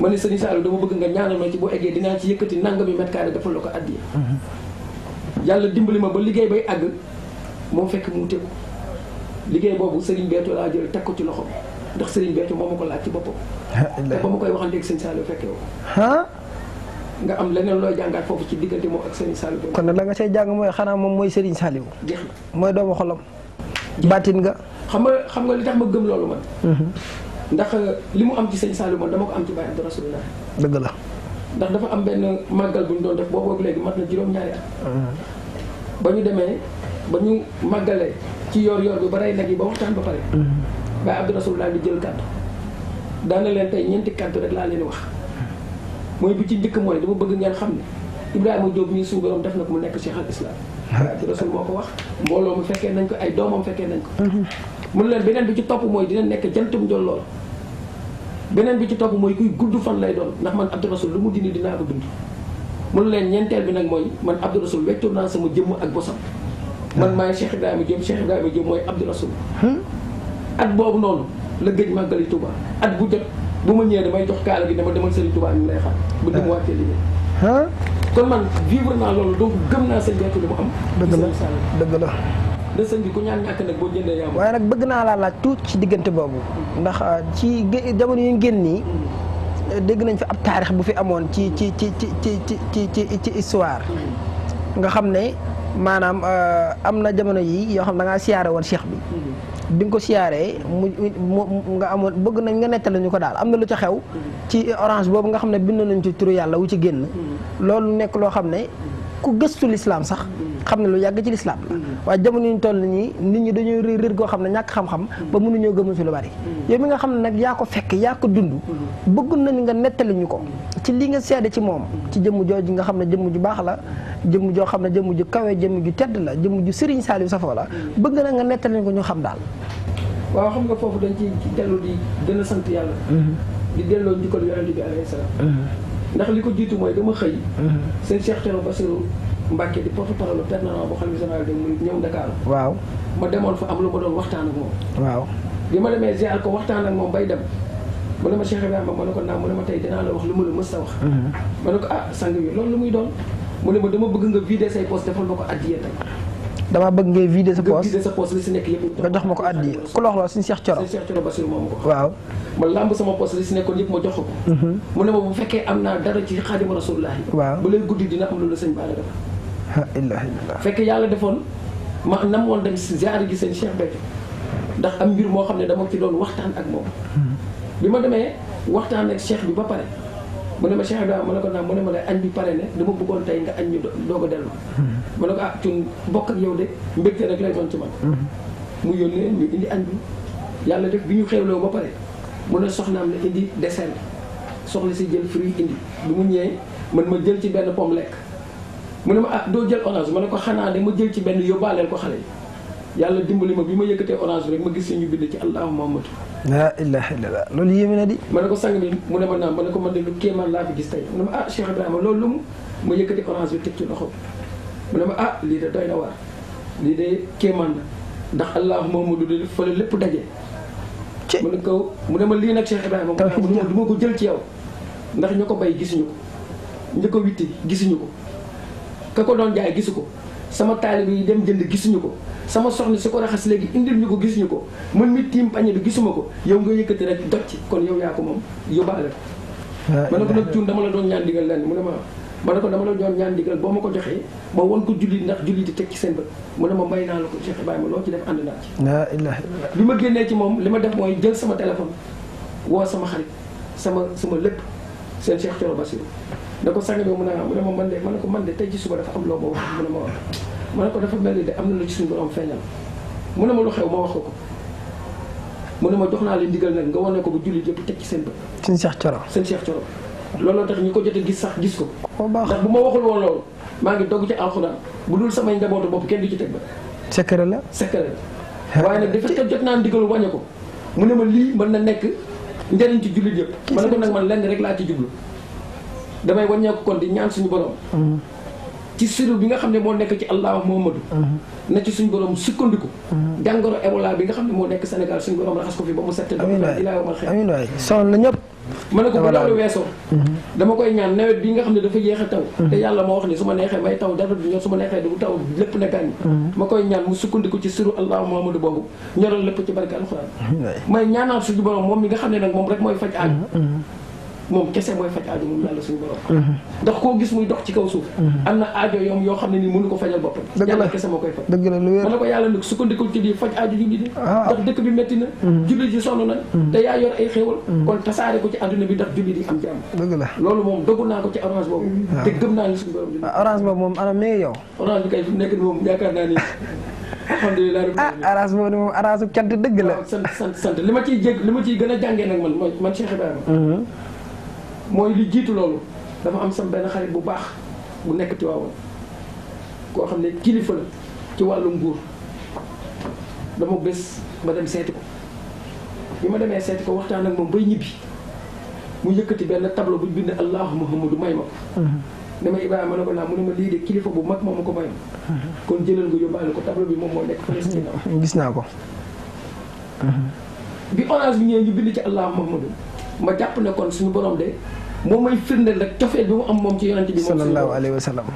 ma ne Serigne Saliou dama bëgg nga ñaanal ma ci bu eggee dinaa ci yëkkati nangami mètre carré defal la ko addiya. yàlla dimbali ma ba liggéey bay àgg moo fekk mu tegu liggéey boobu Serigne Béthio laa jël teg ko ci loxo ndax Serigne Béthio moo ma ko laaj ci boppam. te ba ma koy waxanteeg Serigne Saliou fekke woo. nga am leneen looy jàngaat foofu ci diggante moom ak Serigne Saliou. kon nag la nga say jàng mooy xanaa moom mooy Serigne Saliou. jeex na mooy doomu xolam. baatin nga. xam nga li tax ma gëm loolu man. ndax li mu am ci Serigne Saliou man dama ko am ci Baye Abdou Rasoulullah. dëgg la. ndax dafa am benn màggal bu ñu doon def boobu léegi mat na juróom-ñaari at. ba ñu demee ba ñu màggalee ci yor-yor bi ba rey nag yi ba waxtaan ba pare. Baye Abdou Rasoulullah di jël kàddu daana leen tey ñeenti kàddu rek laa leen wax mooy bi ci njëkk mooy dama bëgg ngeen xam ne Ibrahima Diop mii suñu borom def na ko mu nekk Cheikh al Islam. Baye Abdou Rasoul moo ko wax mbooloo mu fekkee nañ ko ay doomam fekkee nañ ko. mun leen beneen bi ci topp mooy dina nekk jantum njolloor beneen bi ci topp mooy kuy gudd fan lay doon ndax man Abdou Rasoul lu mu dindi dinaa ko dund. mun leen ñeenteel bi nag mooy man Abdou Rasoul weccoon naa sama jëmm ak bosam man maay Cheikh Ibrahima Diop mooy Abdou Rasoul. at boobu noonu la gëj màggali Touba at bu jot bu ma ñëwee damay jox kaala gi dama demal Serigne Touba ñu lay xam. bu dem wàccee liggéey. kon man vivre naa loolu donc gëm naa sëñ Béthio li mu am. dëgg la. da sëñ bi ku ñaan ñàkk nag boo jëndee yaa waaye nag bëgg naa laa laaj tuuti ci diggante boobu ndax ci jamono yu ngeen nii dégg nañ fi ab taarix bu fi amoon ci histoire nga xam ne maanaam am na jamono yi yoo xam da ngaa siyaare woon cheikh bi. bi nga ko siyaaree mu nga amoon bëgg nañ nga nettali ñu ko daal am na lu ca xew. ci orange boobu nga xam ne bind nañ ci turu yàlla wu ci génn. loolu nekk loo xam ne ku gëstu lislaam sax xam ne lu yàgg ci lislaam la waaye jamono ñu toll nii nit ñi dañoo réer goo xam ne ñàkk xam-xam ba mënuñoo gëmu ci lu bari yow mi nga xam ne nag yaa ko fekk yaa ko dund bëgg nañ nga nettali ñu ko ci li nga seede ci moom ci jëmm jooju nga xam ne jëmm ju baax la jëmm joo xam ne jëmm ju kawe jëmm ju tedd la jëmm ju Serigne Saliou safoo la bëgg na nga nettali ñu ko ñu xam daal. waaw xam nga foofu dañ ci dellu di gën a sant yàlla. di delloo njukkal yonent bi alayhi salaam. ndax li ko jiitu mooy dama xëy. seen Cheikh Thioro Bassirou Mbacké di porte-parole permanent bu xalifa général des mourides ñëw Dakar. waaw ma demoon fa am lu ma doon waxtaan ak moom. waaw bi ma demee ziar ko waxtaan ak moom bay dem mu ne ma Cheikh Ibrahima ma ne ko naam mu ne ma tey dinaa la wax lu ma la mës a wax. ma ne ko ah sang bi loolu lu muy doon mu ne ma dama bëgg nga vider say poches defal ma ko addiya tey. dama bëgg ngay vider sa poche li si nekk yëpp. nga jox ma ko addiya ku la wax loolu suñu Cheikh Thioro. suñu Cheikh Thioro Bassirou moom ko. waaw ma lamb sama poche li si nekkoon yëpp ma jox ko. mu ne ma bu fekkee am naa dara ci Xaadimu Rasuulullaahi. waaw ba lay guddi dina am loolu la sëñ Ba la def. alhamdulilah. fekk yàlla defoon ma namoon dem si ziar gi seen Cheikh Béthio ndax am mbir moo xam ne dama ci doon waxtaan ak moom. bi ma demee waxtaan ak cheikh bi ba pare mu ne ma Cheikh Ibrahima ma ne ko naam mu ne ma lay añ bi pare ne dama bëggoon tey nga añ ñu doog a dellu ma ne ko cun bokk ak yow de mbégte rek lay doon ci man mu yónnee ñu indi añ bi yàlla def bi ñu xewloo ba pare mu ne soxnaam ne indi dessert soxna si jël fruit indi bi mu ñëwee man ma jël ci benn pomme lekk mu ne ma doo jël orange ma ne ko xanaa de ma jël ci benn yóbbaaleel ko xale yi yàlla dimbali ma bi ma yëkkatee orange rek ma gis ñu bind ci Allahu Muhammadu la ilaha illallah loolu yéeme na di ma ne ko sang bi mu ne ma naam ma ne ko man de lu kéemaan laa fi gis tey mu ne ma Cheikh Ibrahima loolu lu ma yëkkati orange bi teg ci loxo mu ne ma lii de doy na waar lii de kéemaan la ndax Allahu Muhammadu de fële lépp daje mu ne ko mu ne ma lii nag Cheikh Ibrahima mu ne ma du ma ko jël ci yow ndax ñu ko bay gisuñu ko ñu ko witti gisuñu ko ka ko doon jaay gisu ko sama taalibe yi dem jënd gisuñu ko sama soxna si ko raxas léegi indil ñu ko gisuñu ko man mi tiim pañe bi gisuma ko yow nga yëkkati rek doj ci kon yow yaa ko moom yóbbaale ko ma ne ko nag cuun dama la doon ñaan digal lenn mu ne ma ne ko dama la doon ñaan digal boo ma ko joxee ba won ko jullit ndax jullit di teg ci seen bët mu ne ma may naa la ko Cheikh Ibrahima loo ci def ànd naa ci la ilaha illallah bi ma génnee ci moom li ma def mooy jël sama téléphone woo sama xarit sama lépp seen Cheikh Thioro Bassirou da ko sang bi mu ne ma man de tey ci suba dafa am loo ma wax mu ne ma wax ma ne ko dafa mel ni de am na lu ci suñu borom feeñal mu ne ma lu xew ma wax ko mu ne ma jox naa leen ndigal nag nga wane ko ba jullit yëpp teg ci seen bët seen Cheikh Thioro looloo tax ñi ko jot a gis sax gis ko ndax bu ma waxul woon loolu maa ngi dogg ci alxuraan bu dul samay njabootu bopp kenn du ci teg ba secret la waaye nag dafa jot naa ndigal wañe ko mu ne ma lii mën na nekk njëriñ ci jullit yëpp ma ne ko nag man lenn rek laa ci jublu damay wàññeeku kon di ñaan suñu borom ci siru bi nga xam ne moo nekk ci Allahu Muhammadu na ci suñu borom sukkandiku jàngoro Ebola bi nga xam ne moo nekk Sénégal suñu borom raxas ko fi ba mu set amiin waay sonn na ñëpp ma ne ko bu loolu weesoo dama koy ñaan nawet bi nga xam ne dafa yéex a taw te yàlla moo wax ni su ma neexee may taw dara du ñor su ma neexee du taw lépp ne gàññ ma koy ñaan mu sukkandiku ci siru Allahu Muhammadu boobu ñoral lépp ci barke alxuraan may ñaanaat suñu borom moom mi nga xam ne nag moom rek mooy faj aaju moom kese mooy faj aajo moom yàlla suñu borom ndax koo gis muy dox ci kaw suuf am na aajo yoom yoo xam ne nii mënu ko fajal boppam yàlla kese moo koy faj dëgg la lu wér ma ne ko yàlla nag sukkandiku ci di faj aajo jullit yi ndax dëkk bi métti na jullit yi sonn na te yaa yor ay xéewal kon tasaare ko ci àdduna bi ndax jullit yi am jàmm dëgg la loolu moom dogu naa ko ci orange boobu te gëm naa ni suñu borom orange boobu moom ana mi ngi yow orange bi kay fi nekk ni moom yaakaar naa ni alhamdulilah orange boobu moom orange bu cant dëgg la sant li ma ciy gën a jàngee nag man Cheikh Ibrahima mooy li jiitu loolu dafa am sam benn xarit bu baax bu nekk Tiwaawan koo xam ne kilifa la ci wàllu nguur dama bés ma dem seeti ko bi ma demee seeti ko waxtaan ak moom bay ñibbi mu yëkkati benn tableau bu bind Allahu Muhammadu may ma ko dama Ibrahima ma ne ko naa mu ne ma lii de kilifa bu mag moom ma ko may kon jëlal nga yóbbaale ko tableau bi moom moo nekk Palestine gis naa ko bi orange bi ñëwee ñu bind ci Allahu Muhammadu ma jàpp ne kon suñu borom de moom may firndeel rek cofeel bi mu am moom ci yonent bi sallallahu alayhi wa sallam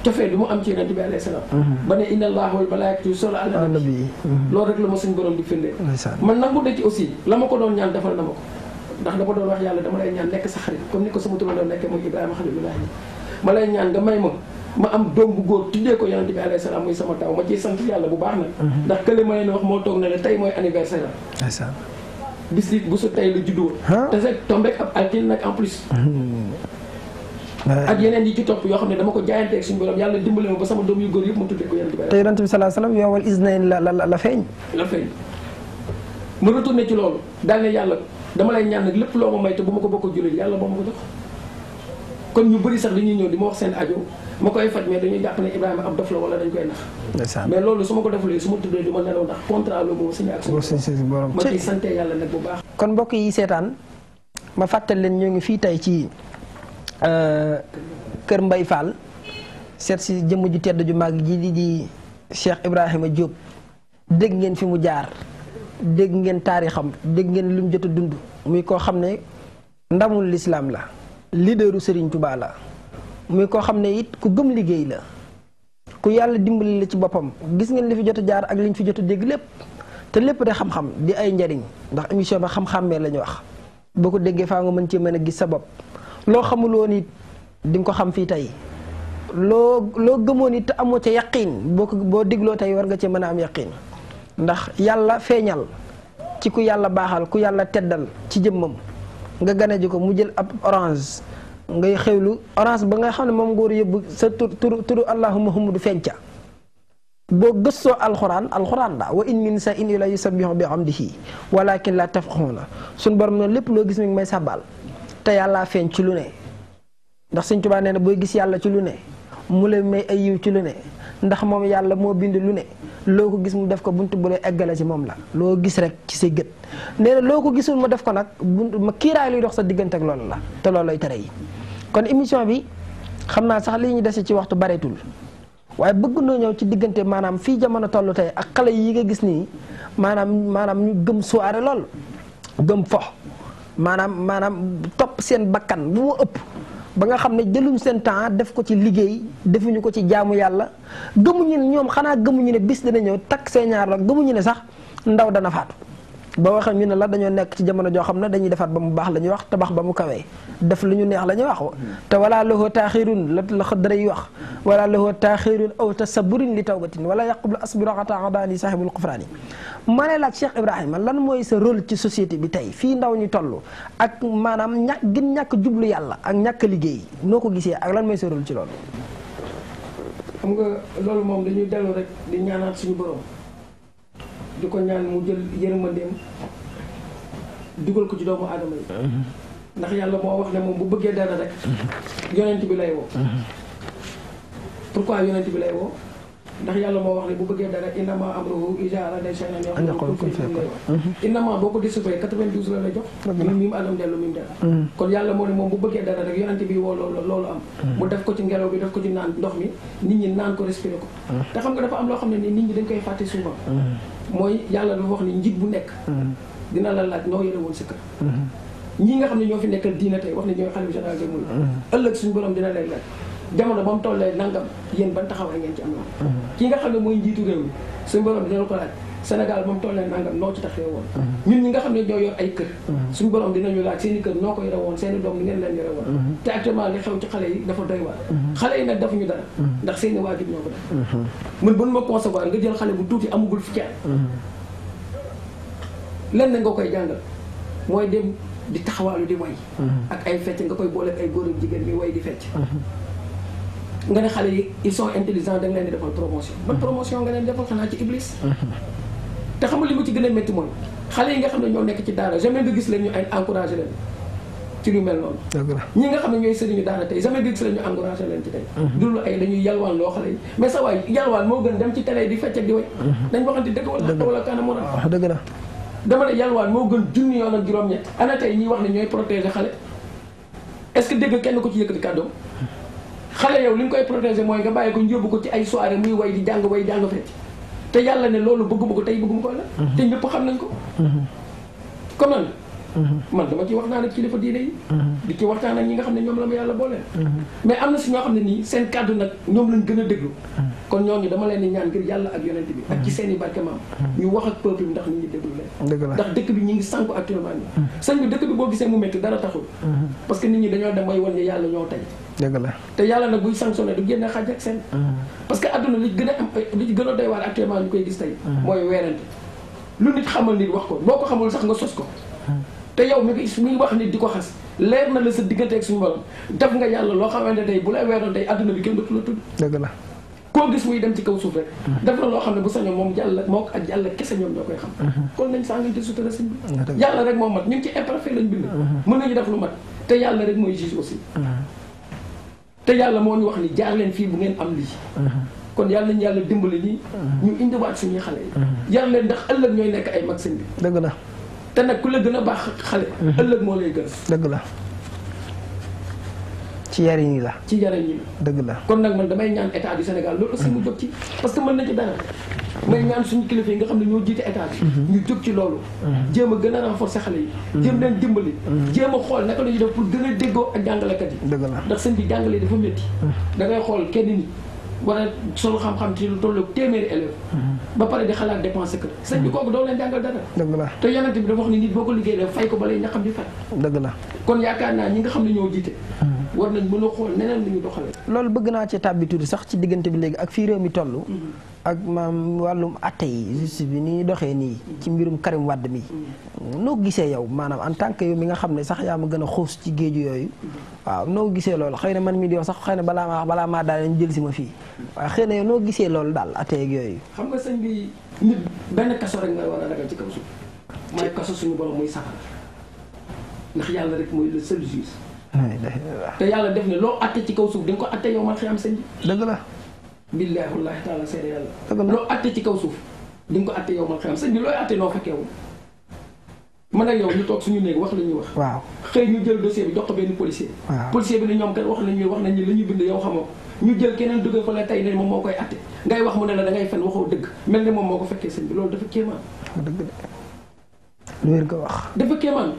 cofeel bi mu am ci yonent bi alayhi salaam ba ne inna allaha wal malaikatu yusalluna ala nabi loolu rek la ma suñu borom di firndeel man nangu de ci aussi la ma ko doon ñaan defal na ma ko ndax dama doon wax yàlla dama lay ñaan nekk sa xarit comme ni ko sama turandoo nekkee mooy Ibrahima Xalilullaah ma lay ñaan nga may ma am doom bu góor tuddee ko yonent bi alayhi salaam muy sama taw ma ciy sant yàlla bu baax nag ndax kële ma leen wax moo toog ne la tey mooy anniversaire bis it bu su tey la juddoo te rek tombeek ab altine nag en plus ak yeneen yi ci topp yoo xam ne dama ko jaayante ak suñu borom yàlla dimbale ma ba sama doom yu góor yëpp mu tuddee ko yonent bi te yonent bi sallallahu alayhi wasallam yoowal isnayn la feeñ ma retourné ci loolu daal ne yàlla dama lay ñaan nag lépp loo ma may te bu ma ko bokk jullit yàlla boo ma ko jox kon ñu bëri sax dañuy ñëw di ma wax seen ajo ma koy faj mais dañuy jàpp ne Ibrahima ab dof la wala dañ koy nax mais loolu su ma ko defulee su ma tuddee du ma nelaw ndax contrat loolu moom signé ak suñu borom ma ciy sante yàlla nag bu baax kon mbokk yi seetaan ma fàttali leen ñoo ngi fii tey ci kër Mbaye Fall seet si jëmm ju tedd ju màgg ji di Cheikh Ibrahima Diop dégg ngeen fi mu jaar dégg ngeen taarixam dégg ngeen lu mu jot a dund muy koo xam ne ndamul lislaam la leaderu Serigne Touba la muy koo xam ne it ku gëm liggéey la ku yàlla dimbali la ci boppam gis ngeen li fi jot a jaar ak li ñu fi jot a dégg lépp te lépp de xam-xam di ay njariñ ndax émission ba xam-xammee la ñu wax boo ko déggee faa nga mën cee mën a gis sa bopp loo xamul woon it di nga ko xam fii tey loo gëmoon it te amoo ca yaqiin boo dégloo tey war nga cee mën a am yaqiin ndax yàlla feeñal ci ku yàlla baaxal ku yàlla teddal ci jëmmam nga gane ji ko mu jël ab orange ngay xewlu orange ba nga xam ne moom nga war a yóbbu sa turu allahumma humudu fenca boo gëstoo alxuraan la wa in min shay'in illa yusabbihu bi hamdihi walakin la tafqahuna suñu borom noonu lépp loo gis mi ngi may sàbbaal te yàllaa feeñ ci lu ne ndax Sëñ Tuubaa nee na booy gis yàlla ci lu ne mu lay may ay yiw ci lu ne ndax moom yàlla moo bind lu ne loo ko gis mu def ko buntu bu lay eggale ci moom la loo gis rek ci say gët nee na loo ko gisul mu def ko nag buntu ma kiiraay luy dox sa diggante ak loolu la te loolu lay tere yi kon émission bi xam naa sax li ñu dese ci waxtu bareetul waaye bëgg noo ñëw ci diggante maanaam fii jamono toll tey ak xale yi nga gis nii maanaam ñu gëm soirée lool gëm fo maanaam topp seen bakkan bu mu ëpp ba nga xam ne jëluñ seen temps def ko ci liggéey defuñu ko ci jaamu yàlla gëmuñu ne ñoom xanaa gëmuñu ne bis dana ñëw takk see ñaar la gëmuñu ne sax ndaw dana faatu ba waxee ñu ne la dañoo nekk ci jamono joo xam ne dañuy defaat ba mu baax la ñuy wax tabax ba mu kawee def lu ñu neex la ñuy wax te wala lahu taaxirun la xëddara yi wax wala lahu taaxirun aw tasaburin li tawbatin wala yaqublu asbirata adani sahibul xufraani ma ne laaj Cheikh Ibrahima lan mooy sa rôle ci société bi tey fii ndaw ñu toll ak maanaam ñàkk jublu yàlla ak ñàkk liggéey noo ko gisee ak lan mooy sa rôle ci loolu. xam nga loolu moom dañuy dellu rek di ñaanaat suñu borom di ko ñaan mu jël yërmandeem dugal ko ci doomu aadama yi ndax yàlla moo wax ne moom bu bëggee dara rek yonent bi lay woo. pourquoi yonent bi lay woo ndax yàlla moo wax ne bu bëggee dara innama amruhu izaa araada shay'an an yaqula kun fayakun innama boo ko disupé 92 la lay jox mi mu adam dellu mi mu dellu kon yàlla moo ne moom bu bëggee dara rek yonent bi woo loolu am mu def ko ci ngelaw bi def ko ci naan ndox mi nit ñi naan ko respiré ko te xam nga dafa am loo xam ne ni nit ñi dañ koy fàtte souvent mooy yàlla dafa wax ni njiit bu nekk dina la laaj noo yore woon sa kër ñi nga xam ne ñoo fi nekkal diina tey wax ne ñooy xalifa général des mourides ëllëg suñu borom dina lay laaj jamono ba mu tollee nangam yéen ban taxawaay ngeen ci am na kii nga xam ne mooy njiitu réew mi suñu borom dina ko laaj Sénégal ba mu tollee nangam noo ci taxee woon ñun ñi nga xam ne ñoo yor ay kër suñu borom dinañu laaj seen i kër noo ko yore woon seen i doom ni ngeen leen yore woon te actuellement li xew ci xale yi dafa doy waar xale yi nag defuñu dara ndax seen i waajur ñoo ko def mun buñ ma concevoir nga jël xale bu tuuti amagul fukki at lenn nga koy jàngal mooy dem di taxawaalu di way ak ay fecc nga koy boole ak ay góor ak jigéen ñi way di fecc nga ne xale yi ils sont intelligents da nga leen di defal promotion ban promotion nga leen defal xanaa ci iblis te xam nga li mu ci gën a métti mooy xale yi nga xam ne ñoo nekk ci daara jamais nga gis leen ñu ay encouragé leen ci lu mel noonu ñi nga xam ne ñooy sëriñu daara tey jamais nga gis leen ñu encouragé leen ci tey dul ay dañuy yalwaan loo xale yi mais sa waay yalwaan moo gën dem ci télé di fecc ak di way dañ waxante dëgg wala kaana moo na dëgg la dama ne yalwaan moo gën junni yoon ak juróom-ñett ana tey ñiy wax ne ñooy protéger xale est-ce que dégg kenn ko ci yëkkati kàddoom xale yow li nga koy protéger mooy nga bàyyi ko ñu yóbbu ko ci ay soirée muy way di jàng fecc te yàlla ne loolu bëgguma ko tey bëgguma ko la te ñëpp xam nañ ko comme man dama ci waxtaan ak kilifa diine yi di ci waxtaan ak ñi nga xam ne ñoom la ma yàlla booleel mais am na si ñoo xam ne nii seen kàddu nag ñoom lañ gën a déglu kon ñooñu dama leen di ñaan ngir yàlla ak yonent bi ak ci seen i barke maam ñu wax ak peuple bi ndax nit ñi déglu leen ndax dëkk bi ñu ngi sànku actuellement nii sëñ bi dëkk bi boo gisee mu métti dara taxul parce que nit ñi dañoo dem mooy wan ne yàlla ñoo tey dëgg la te yàlla nag buy sanctionné du génne xaaj ak seen parce que adduna li gën a am li ci gën a doy waar actuellement ñu koy gis tey mooy weerante lu nit xamal nit wax ko boo ko xamul sax nga sos ko te yow mi ngi wax nit di ko xas leer na la sa diggante ak suñu borom def nga yàlla loo xamante tey bu lay weeroon tey adduna bi kenn dootu la tudd dëgg la koo gis muy dem ci kaw suuf rek def na loo xam ne bu sañoon moom yàlla moo ak yàlla kese ñoom ñoo koy xam kon nañ sàngante sutura sëñ bi yàlla rek moo mat ñun ci imparfait lañ bind mën nañu def lu mat te yàlla rek mooy juge aussi te yàlla moo ñu wax ni jaar leen fii bu ngeen am lii kon yàlla nañu yàlla dimbali ñi ñu indiwaat suñuy xale yi yar leen ndax ëllëg ñooy nekk ay mag sëñ bi dëgg la te nag ku la gën a baax xale ëllëg moo lay gën dëgg la ci yariñ yi la ci yariñ yi la dëgg la kon nag man damay ñaan état du Sénégal loolu aussi mu jóg ci parce que mën na ci dara may ñaan suñu kilifa yi nga xam ne ñoo jiite état bi ñu jóg ci loolu jéem a gën a renforcer xale yi jéem leen dimbali jéem a xool naka la ñuy def pour gën a déggoo ak jàngalekat yi dëgg la ndax sëñ bi jàngale dafa métti da ngay xool kenn nit war a solo xam-xam ci lu tollu téeméeri élève ba pare di xalaat dépense kër sëñ bi kooku doo leen jàngal dara dëgg la te yonent bi dafa wax ni nit boo ko liggéeyee fay ko balay ñaxam di fay dëgg la kon yaakaar naa ñi nga xam ne ñoo jiite war nañ mën a xool neneen la ñu doxalee loolu bëgg naa ci tàbbi tuuti sax ci diggante bi léegi ak fii réew mi toll ak maam wàllum atte yi justice bi ni doxee nii ci mbirum Karim Wade mi noo gisee yow maanaam en tant que yow mi nga xam ne sax yaa ma gën a xuus ci géeju yooyu waaw noo gisee loolu xëy na man mi di wax sax xëy na balaa maa daal ñu jël si ma fii waaye xëy na yow noo gisee loolu daal atte yeeg yooyu. xam nga sëñ bi nit benn kaso rek nga war a ragal ci kaw suuf mooy kaso suñu borom muy safara ndax yàlla rek mooy le seul juge. te yàlla def ne loo atte ci kaw suuf di nga ko atte yow man xiyam sëñ bi. dëgg la. billaahi wallaahi taala seede yàlla. dëgg la loo atte ci kaw suuf di nga ko atte yow man xiyam sëñ bi looy atte noo fekkeewul man ak yow ñu toog suñu néeg wax la ñuy wax. waaw xëy ñu jël dossier bi jox ko benn policier. waaw policier bi ne ñoom kat wax nañ la ñuy bind yow xamoo ñu jël keneen dugg fa la tey ne moom moo koy atte ngay wax mu ne la da ngay fen waxoo dëgg mel ne moom moo ko fekkee sëñ bi loolu dafa kéemaan. dëgg de lu wér ko wax. dafa kéemaan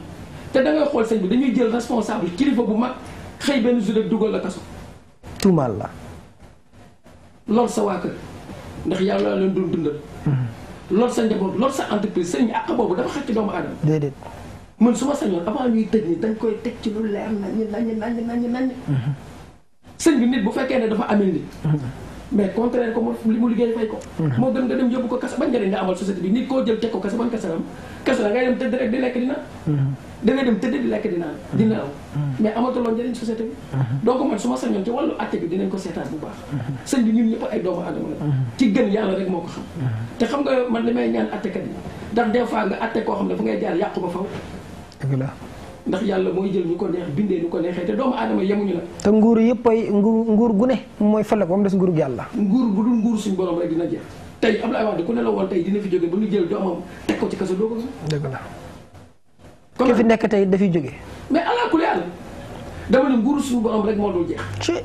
te da ngay xool sëñ bi dañuy jël responsable kilifa bu mag xëy benn jour rek dugal la kaso. tuumaal la. loolu sa waa kër ndax yàlla leen doon dundal. loolu sa njaboot loolu sa entreprise sëñ bi àq boobu dafa xëcc doomu aadama. déedéet. man su ma sañoon avant ñuy tëj ni dañ koy teg ci lu leer naññ. sëñ bi nit bu fekkee ne dafa amee nit. mais contraire ko li mu liggéey fay ko. moo gën nga dem yóbbu ko kasa ban njëriñ nga amal société bi nit koo jël teg ko kasa ban kasa am kasa la ngay dem tëdd rek di lekk di naan. da ngay dem tëdd di lekk di naan di nelaw. mais amatuloo njëriñ société bi. donc man su ma sañoon ci wàllu atte bi dinañ ko seetaan bu baax. sëñ bi ñun ñëpp ay doomu aadama la. ci gën yàlla rek moo ko xam. te xam nga man li may ñaan attekat yi ndax des fois nga atte koo xam ne fu ngay jaar yàqu ba faw. dëgg la. ndax yàlla mooy jël ñu ko neex bindee ñu ko neexee te doomu aadama yemuñu la. te nguur yëpp ay nguur gu ne mooy fale ko ba mu des nguurug yàlla. nguur bu dul nguur suñu borom rek dina jeex tey Abdoulaye Wade ku ne la woon tey dina fi jóge ba ñu jël doomam teg ko ci kaso doo ko gis. dëgg la. kon ki fi nekk tey dafiy jóge. mais ala kulli yàlla dama ne nguur suñu borom rek moo dul jeex.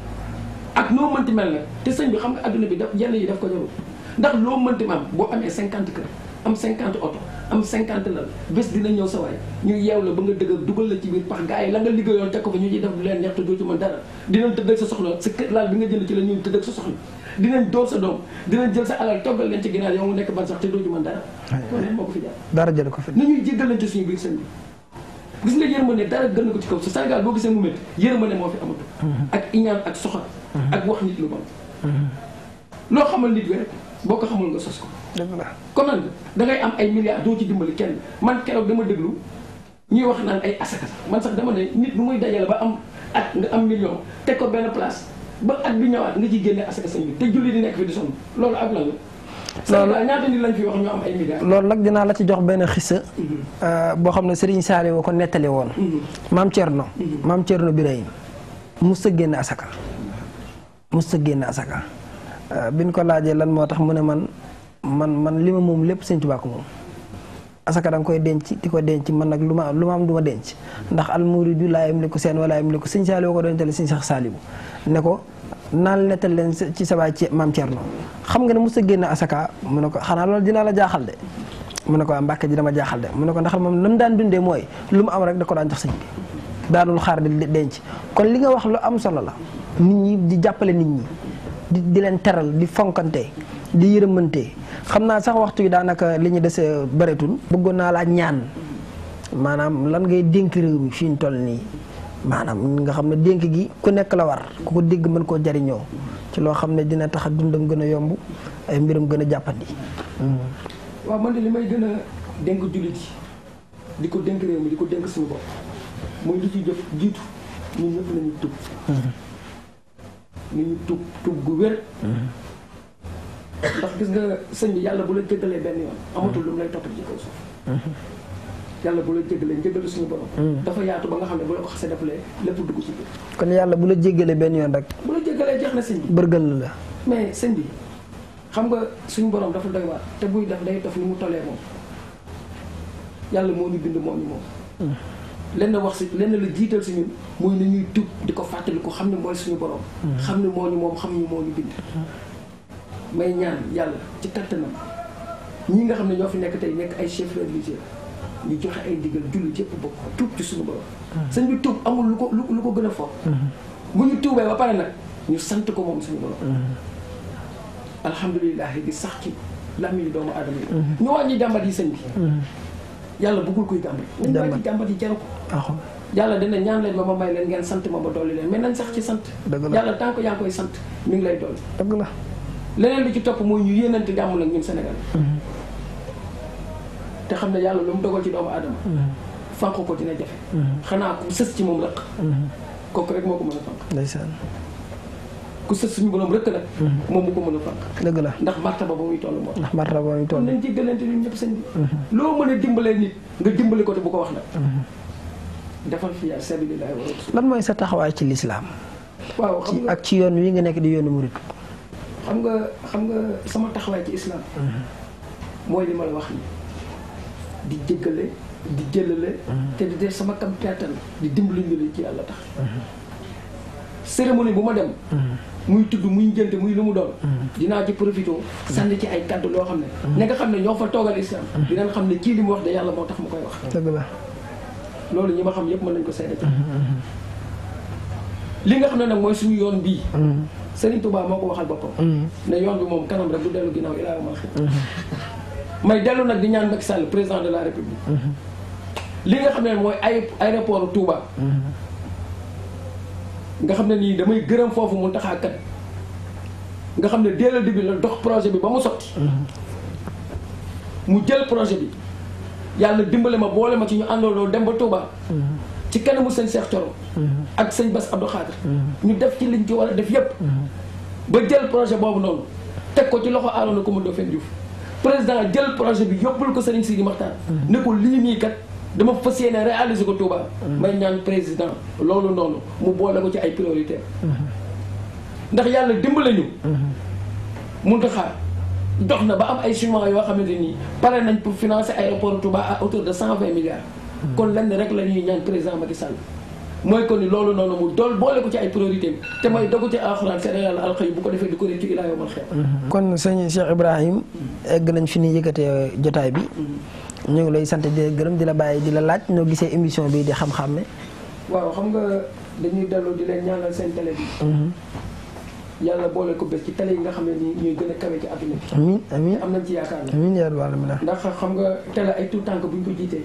ak noo mënti mel nag te sëñ bi xam nga adduna bi daf yenn yi daf ko jarul ndax loo mënti ma am boo amee 50 kër am 50 oto am 50 lal bés dina ñëw sa waay ñu yeew la ba nga dëgër dugal la ci biir pax gars yi la nga liggéeyoon teg ko fa ñu ciy def lu leen neex te doo ci mën dara dinañ tëdd ak sa soxla sa kër laal bi nga jënd ci la ñuy tëdd ak sa soxla dinañ door sa doom dinañ jël sa alal toggal leen ci ginnaaw yow mu nekk ban sax te doo ci mën dara kon moo ko fi jaar dara jël ko fi nañuy jéggalante suñu biir sëñ bi gis nga yërmande dara gën na ko ci kaw sa Sénégal boo gisee mu métti yërmande moo fi amatu ak iñaan ak soxor ak wax nit lu bon loo xamal nit bi rek boo ko xamul nga sos ko dëgg la. kon nag da ngay am ay milliards doo ci dimbali kenn man keroog dama déglu ñuy wax naan ay asaka sax man sax dama ne nit bu muy dajale ba am at nga am million teg ko benn place ba at bi ñëwaat nga ciy génne asaka sëñ bi te julli di nekk fi di sonn loolu ak lan la. loolu ñaata nit lañ fi wax ñoo am ay milliards. loolu nag dinaa la ci jox benn xissa boo xam ne Serigne Saliou ko nettali woon. maam Thierno. maam Thierno Birahim mos a génne asaka. mos a génne asaka. biñ ko laajee lan moo tax mu ne man li ma moom lépp Sëñ Tuubaa ko moom. asaka da nga koy denc di ko denc man nag lu ma am du ma denc ndax almuridu laa yamliku seen wala yamliku Sëñ Saliou ko doon tele Sëñ Seex Saaliwu ne ko naan nettal leen ci sa baay maam Thierno xam nga ne mos a génne asaka mu ne ko xanaa loolu dinaa la jaaxal de mu ne ko waa Mbàkke ji dama jaaxal de mu ne ko ndax moom lu mu daan dundee mooy lu mu am rek da ko daan jox sëñ bi daanul xaar di denc kon li nga wax lu am solo la nit ñi di jàppale nit ñi di leen teral di fonkante di yërëmante xam naa sax waxtu yi daanaka li ñu dese bëreetul bëggoon naa laa ñaan maanaam lan ngay dénk réew mi fi ñu toll nii maanaam nga xam ne dénk gi ku nekk la war ku ko dégg mën koo jariñoo ci loo xam ne dina tax a dundam gën a yomb ay mbiram gën a jàppandi. waaw man de li may gën a dénk jullit yi di ko dénk réew mi di ko dénk suñu bopp mooy li ci jëf jiitu ñun ñëpp nañu tub nañu tub gu wér ndax gis nga sëñ bi yàlla bu la jéggalee benn yoon amatul lu mu lay topp ci kaw suuf yàlla bu la jéggalee njéggalu suñu borom dafa yaatu ba nga xam ne bu la ko xasee defalee lépp dugg ci biir kon yàlla bu la jéggalee benn yoon rek bu la jéggalee jeex na sëñ bi bërgal la mais sëñ bi xam nga suñu borom dafa doy waar te buy def day def ni mu tollee moom yàlla moo ñu bind moo ñu moom lenn wax si lenn la jiital si ñun mooy na ñuy tub di ko fàttali ko xam ne mooy suñu borom xam ne moo ñu moom xam ñu moo ñu bind may ñaan yàlla ci kattanam ñi nga xam ne ñoo fi nekk tey nekk ay chef religieux ñu joxe ay ndigal jullit yëpp bokk tuub ci suñu borom sëñ bi tuub amul lu ko gën a fort bu ñu tuubee ba pare nag ñu sant ko moom suñu borom alhamdulilah di sax ci làmmiñu doomu aadama yi ñu wàññi jàmbat yi sëñ bi yàlla bëggul kuy jàmbat nañ wàññi jàmbat yi jaru ko yàlla dina ñaan leen ma may leen ngeen sant ma ba dolli leen mais nañ sax ci sant yàlla tant que yaa ngi koy sant mi ngi lay dolli dëgg la leneen li ci topp mooy ñu yéenante jàmm nag ñun Sénégal te xam ne yàlla lu mu dogal ci doomu aadama fànq ko dina jafe xanaa ku sës ci moom rëq kooku rek moo ko mën a fànq ndeysaan ku sës suñu borom rëkk nag moom mu ko mën a fànq dëgg la ndax martaba ba muy toll moo ndax martaba ba muy toll nañ jéggalante ñun ñëpp sëñ bi loo mën a dimbalee nit nga dimbali ko te bu ko wax nag defal fi yaa sabilillahi wa rasul. lan mooy sa taxawaay ci lislaam waaw xam nga ak ci yoon wi nga nekk di yoonu murit xam nga sama taxawaay ci islam mooy li ma la wax ni di jéggale di jëlale te di def sama kam kattan di dimbali ñu ci yàlla tax cérémonie bu ma dem muy tudd muy njënte muy lu mu doon dinaa ci profité sànni ci ay kàddu loo xam ne ña nga xam ne ñoo fa toogal islam dinañ xam ne kii li mu wax de yàlla moo tax mu koy wax dëgg la loolu ñi ma xam yëpp mën nañ ko seede ci li nga xam ne nag mooy suñu yoon bii Serigne Touba moo ko waxal boppam ne yoon bi moom kanam rek du dellu ginnaaw ilaa yawmal xiyaama may dellu nag di ñaan Macky Sall président de la République li nga xam ne mooy aéroport Touba nga xam ne nii damay gërëm foofu mu taxaakat nga xam ne dès le début la dox projet bi ba mu sotti mu jël projet bi yàlla dimbale ma boole ma ci ñu àndandoo dem ba Touba ci kanamu sëñ Cheikh Thioro ak sëñ Bass Abdou Khadre ñu def ci liñ ci war a def yépp ba jël projet boobu noonu teg ko ci loxo Arouna Coumba Ndoffène Diouf président jël projet bi yóbbul ko Serigne Sidi Makhtar ne ko lii nii kat dama fas yéene réaliser ko Touba may ñaan président loolu noonu mu boole ko ci ay priorité ndax yàlla dimbale ñu Mountakha dox na ba am ay chinois yoo xamante nii pare nañ pour financer aéroport Touba à hauteur de 120 milliards kon lenn rek la ñuy ñaan président Macky Sall mooy ko ni loolu noonu mu dool boole ko ci ay priorité te mooy dogu ci alxuraan seede yàlla alxëy bu ko defee di ko réccu ilaa yawmal xiyaama kon sëñ Cheikh Ibrahim egg nañ fi ni yëkkatee jotaay bi ñu ngi lay sant di la gërëm di la bàyyi di la laaj noo gisee émission bi di xam-xam ne waaw xam nga dañuy dellu di leen ñaanal seen télé bi yàlla boole ko bés ci télé yi nga xam ne nii ñooy gën a kawe ci àdduna bi amiin amiin am nañ ci yaakaar na amiin yaa rabbal aalamiin ndax xam nga télé ay tout tànk bu ñu ko jiitee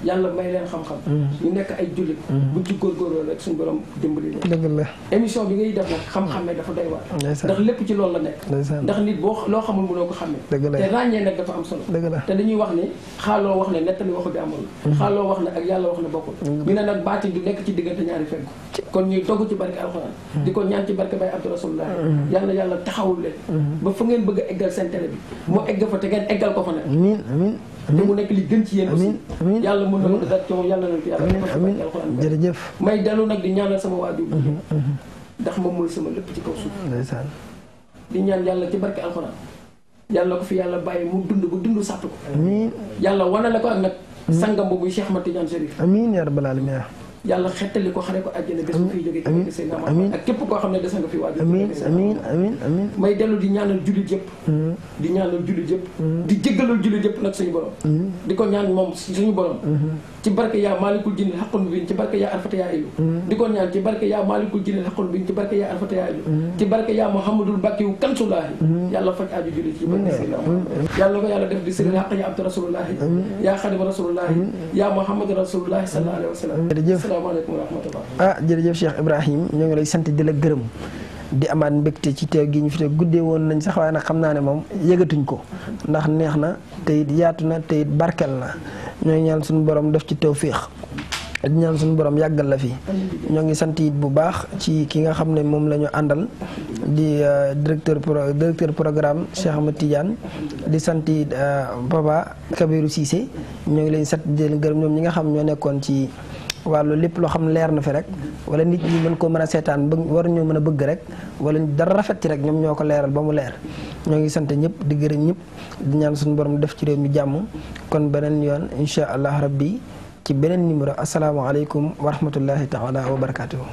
yàlla may leen xam-xam ñu nekk ay jullit buñ ci góorgóorloo rek suñu borom dimbali leen dëgg la émission bi ngay def nag xam-xam ne dafa doy waar ndax lépp ci loolu la nekk ndax nit boo loo xamul mënoo ko xamee dëgg la te ràññee nag dafa am solo dëgg la te dañuy wax ni xaaloo wax ne nettali waxu bi amul xaaloo wax ne ak yàlla wax ne bokkul ñu ne nag baati du nekk ci diggante ñaari fenk kon ñuy dogg ci barke alxuraan di ko ñaan ci barke bay Abdou Rasulullah yàlla taxawul leen ba fa ngeen bëgg a eggal seen télé bi mu egg fa te ngeen eggal ko fa nag amiin amiin te mu nekk li gën ci yéen aussi amiin yàlla mën na ko def ci moom yàlla na ko yàlla amiin jërëjëf may dellu nag di ñaanal sama waajur bi ndax moom mooy sama lépp ci kaw suuf ndeysaan di ñaan yàlla ci barke alxuraan yàlla ko fi yàlla bàyyi mu dund ba dund sàtt ko amiin yàlla wanale ko ak nag sangam boobu Cheikh Ahmad Tidiane Chérif amiin yaa rabbal aalamiin yàlla xettali ko xare ko àjjana bés bu fiy jógee ci Seydina Muhammad ak képp koo xam ne des nga fi waajur amiin amiin amiin amiin may dellu di ñaanal jullit yëpp di ñaanal jullit yëpp di jéggalal jullit yëpp nag suñu borom di ko ñaan moom suñu borom ci barke yaa maalikul jinni xaqun bin ci barke yaa arfata yaa ilu di ko ñaan ci barke yaa maalikul jinni xaqun bin ci barke yaa arfata yaa ilu ci barke yaa Muhammadul Bakkiyu kansulaahi yàlla faj aaju jullit ci barke Seydina Muhammad yàlla ko yàlla def di sëriñ xaq ya abdu rasulullahi yaa xadim rasulullahi yaa Muhammad rasulullahi sallallahu alayhi wa sallam asalaamaaleykum wa rahmatullah jërëjëf Cheikh Ibrahim ñoo ngi lay sant di la gërëm di amaat mbégte ci teew gi ñu fi te guddee woon nañ sax waaye nag xam naa ne moom yëgatuñ ko ndax neex na te it yaatu na te it barkel na ñoo ngi ñaan suñu borom def ci tawfiix di ñaan suñu borom yàggal la fi ñoo ngi sant it bu baax ci ki nga xam ne moom la ñu àndal di directeur programme Cheikh Ahmad Tidiane di sant it Papa Kabirou Cissé ñoo ngi leen sant di leen gërëm ñoom ñi nga xam ñoo nekkoon ci wàllu lépp loo xam ne leer na fi rek wala nit ñi mën koo mën a seetaan ba war ñoo mën a bëgg rek wala dara rafet ci rek ñoom ñoo ko leeral ba mu leer ñoo ngi sant ñëpp di gërëm ñëpp di ñaan suñu borom def ci réew mi jàmm kon beneen yoon insha allah rabbi ci beneen numéro asalaamaaleykum wa rahmatullahi taala wa barakatuhu